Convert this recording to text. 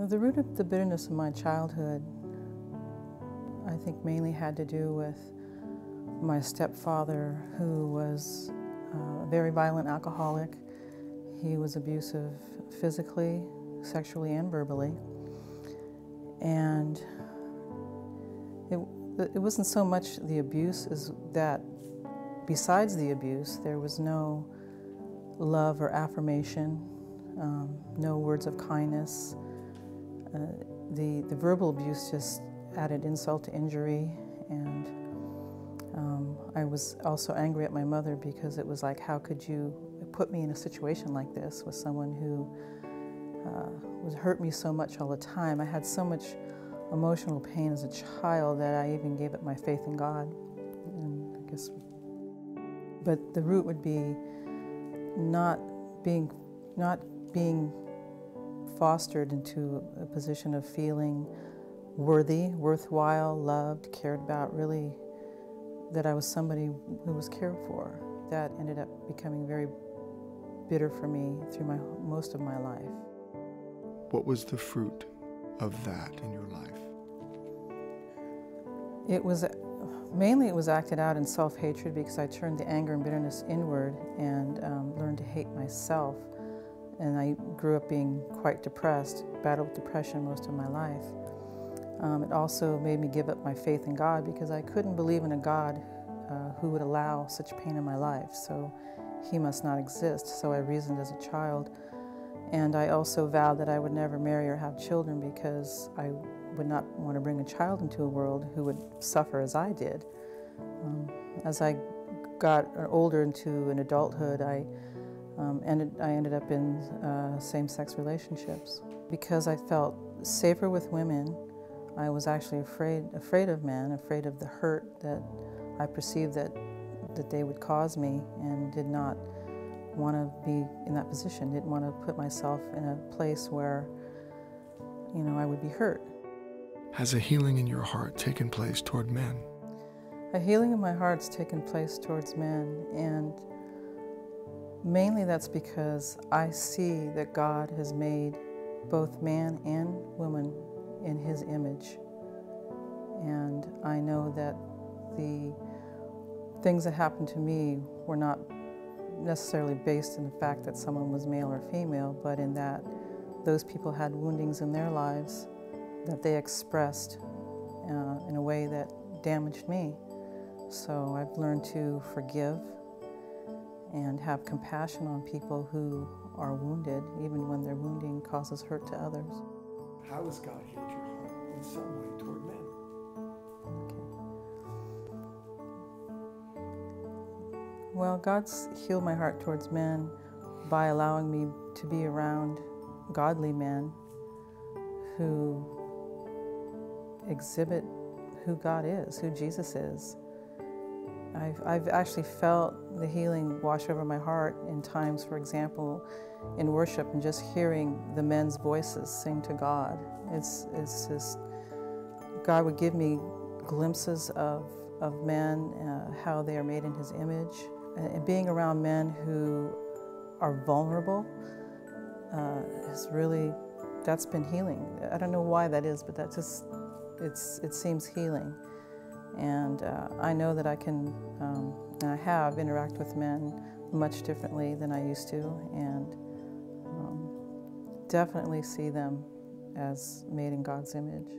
The root of the bitterness of my childhood, I think, mainly had to do with my stepfather, who was a very violent alcoholic. He was abusive physically, sexually, and verbally. And it wasn't so much the abuse as that besides the abuse, there was no love or affirmation, no words of kindness. The verbal abuse just added insult to injury, and I was also angry at my mother because it was like, how could you put me in a situation like this with someone who would hurt me so much all the time. I had so much emotional pain as a child that I even gave up my faith in God. And I guess, but the root would be not being fostered into a position of feeling worthy, worthwhile, loved, cared about, really, that I was somebody who was cared for. That ended up becoming very bitter for me through most of my life. What was the fruit of that in your life? It was acted out in self-hatred, because I turned the anger and bitterness inward and learned to hate myself. And I grew up being quite depressed, battled depression most of my life. It also made me give up my faith in God, because I couldn't believe in a God who would allow such pain in my life. So He must not exist. So I reasoned as a child. And I also vowed that I would never marry or have children, because I would not want to bring a child into a world who would suffer as I did. As I got older into an adulthood, I ended up in same-sex relationships. Because I felt safer with women, I was actually afraid of men, afraid of the hurt that I perceived that they would cause me, and did not want to be in that position, didn't want to put myself in a place where, I would be hurt. Has a healing in your heart taken place toward men? A healing in my heart's taken place towards men, and mainly that's because I see that God has made both man and woman in His image. And I know that the things that happened to me were not necessarily based in the fact that someone was male or female, but in that those people had woundings in their lives that they expressed in a way that damaged me. So I've learned to forgive and have compassion on people who are wounded, even when their wounding causes hurt to others. How has God healed your heart in some way toward men? Well, God's healed my heart towards men by allowing me to be around godly men who exhibit who God is, who Jesus is. I've actually felt the healing wash over my heart in times, for example, in worship, and just hearing the men's voices sing to God. It's just, God would give me glimpses of men, how they are made in His image. And being around men who are vulnerable that's been healing. I don't know why that is, but that just, it seems healing. And I know that I can, and I have, interact with men much differently than I used to, and definitely see them as made in God's image.